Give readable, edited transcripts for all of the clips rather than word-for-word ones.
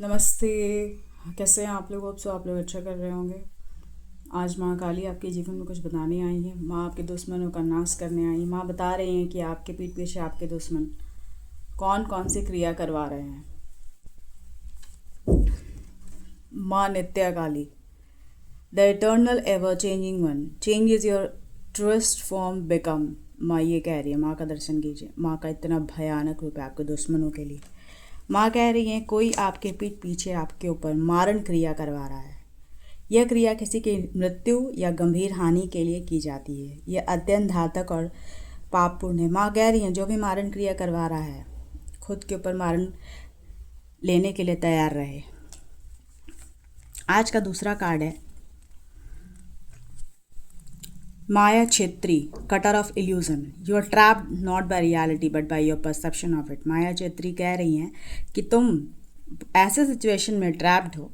नमस्ते। कैसे हैं आप लोग? अब आप लोग अच्छा कर रहे होंगे। आज माँ काली आपके जीवन में कुछ बताने आई है। माँ आपके दुश्मनों का नाश करने आई है। माँ बता रही हैं कि आपके पीठ पीछे आपके दुश्मन कौन कौन सी क्रिया करवा रहे हैं। माँ Nitya Kali, the eternal ever changing one, change is your truest form become. माँ ये कह रही है, माँ का दर्शन कीजिए। माँ का इतना भयानक रूप है आपके दुश्मनों के लिए। माँ कह रही हैं कोई आपके पीठ पीछे आपके ऊपर मारण क्रिया करवा रहा है। यह क्रिया किसी की मृत्यु या गंभीर हानि के लिए की जाती है। यह अत्यंत घातक और पापपूर्ण है। माँ कह रही हैं जो भी मारण क्रिया करवा रहा है खुद के ऊपर मारण लेने के लिए तैयार रहे। आज का दूसरा कार्ड है Maya Chhetri, cutter of illusion. You are trapped not by reality but by your perception of it. Maya Chhetri कह रही हैं कि तुम ऐसे सिचुएशन में ट्रैप्ड हो,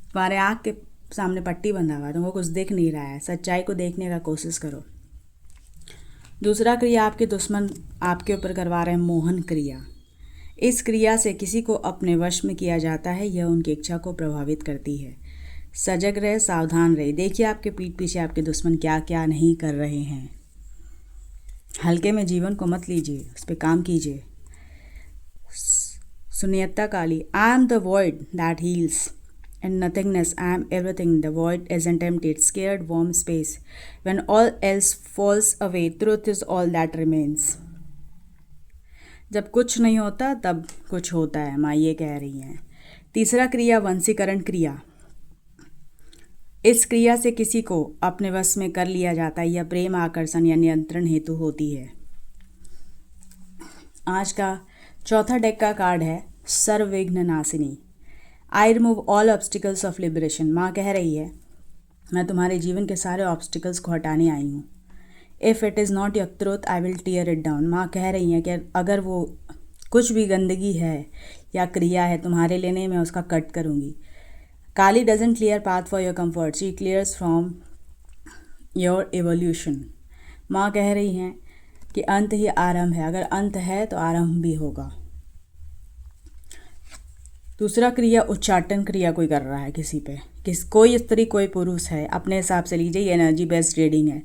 तुम्हारे आँख के सामने पट्टी बंधा हुआ है, तुमको कुछ दिख नहीं रहा है। सच्चाई को देखने का कोशिश करो। दूसरा क्रिया आपके दुश्मन आपके ऊपर करवा रहे हैं मोहन क्रिया। इस क्रिया से किसी को अपने वश में किया जाता है। यह उनकी इच्छा को प्रभावित करती है। सजग रहे, सावधान रहे। देखिए आपके पीठ पीछे आपके दुश्मन क्या क्या नहीं कर रहे हैं। हल्के में जीवन को मत लीजिए, उस पर काम कीजिए। Shunyata Kali, I am the void that heals and nothingness. I am everything. The void isn't empty. It's scared, warm space. When all else falls away, truth is all that remains. जब कुछ नहीं होता तब कुछ होता है, माँ ये कह रही हैं। तीसरा क्रिया वंशीकरण क्रिया। इस क्रिया से किसी को अपने वश में कर लिया जाता है। यह प्रेम, आकर्षण या नियंत्रण हेतु होती है। आज का चौथा डेक का कार्ड है Sarvavighna Nashini. I remove all obstacles of liberation. माँ कह रही है मैं तुम्हारे जीवन के सारे ऑब्स्टिकल्स को हटाने आई हूँ। If it is not your truth I will tear it down. माँ कह रही हैं कि अगर वो कुछ भी गंदगी है या क्रिया है तुम्हारे लेने में, उसका कट करूँगी। Kali doesn't clear path for your comfort, she clears from your evolution. माँ कह रही हैं कि अंत ही आरंभ है। अगर अंत है तो आरंभ भी होगा। दूसरा क्रिया उच्चाटन क्रिया कोई कर रहा है किसी पे, कोई स्त्री कोई पुरुष है। अपने हिसाब से लीजिए, ये एनर्जी बेस्ड रीडिंग है।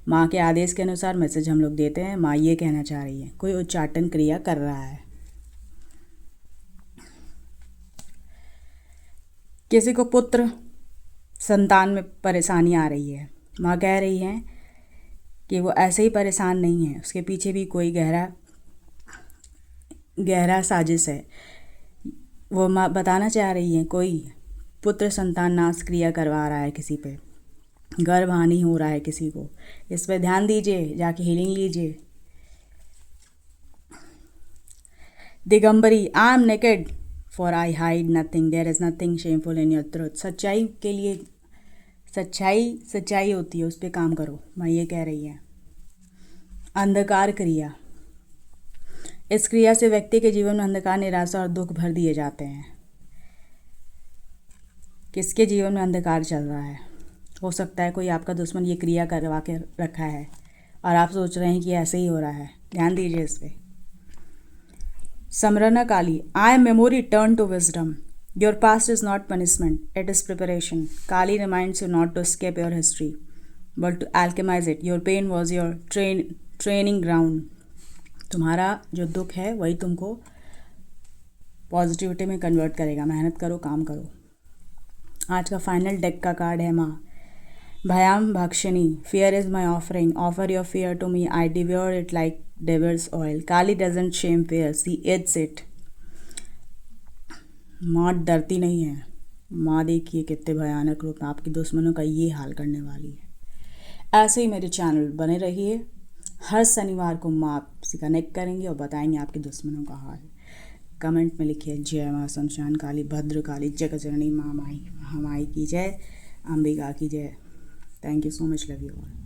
माँ के आदेश के अनुसार मैसेज हम लोग देते हैं। माँ ये कहना चाह रही है कोई उच्चाटन क्रिया कर रहा है। किसी को पुत्र संतान में परेशानी आ रही है। माँ कह रही हैं कि वो ऐसे ही परेशान नहीं है, उसके पीछे भी कोई गहरा साजिश है। वो माँ बताना चाह रही हैं कोई पुत्र संतान नाश क्रिया करवा रहा है किसी पे, गर्भहानि हो रहा है किसी को। इस पे ध्यान दीजिए, जाके हीलिंग लीजिए। Digambari, I am naked for I hide nothing, there is nothing shameful in your truth. सच्चाई के लिए सच्चाई होती है, उस पर काम करो, मैं ये कह रही है। अंधकार क्रिया। इस क्रिया से व्यक्ति के जीवन में अंधकार, निराशा और दुख भर दिए जाते हैं। किसके जीवन में अंधकार चल रहा है? हो सकता है कोई आपका दुश्मन ये क्रिया करवा के रखा है और आप सोच रहे हैं कि ऐसे ही हो रहा है। ध्यान दीजिए इस पर। Smarana Kali, I am memory turn to wisdom. Your past is not punishment, it is preparation. Kali reminds you not to escape your history but to alchemize it. Your pain was your training ground. तुम्हारा जो दुख है वही तुमको positivity में convert करेगा। मेहनत करो, काम करो। आज का फाइनल डेक का कार्ड है माँ Bhayam Bhakshini. Fear is my offering, offer your fear to me, I devour it like devil's oil. Kali doesn't shame fear, she eats it. माँ डरती नहीं है। माँ देखिए कितने भयानक रूप में आपके दुश्मनों का ये हाल करने वाली है। ऐसे ही मेरे चैनल बने रहिए। हर शनिवार को माँ आपसे कनेक्ट करेंगे और बताएंगे आपके दुश्मनों का हाल। कमेंट में लिखिए जय माँ शमशान काली, भद्र काली, जगजननी माँ माई, महामाई की जय, अंबिका की जय। Thank you so much, love you all.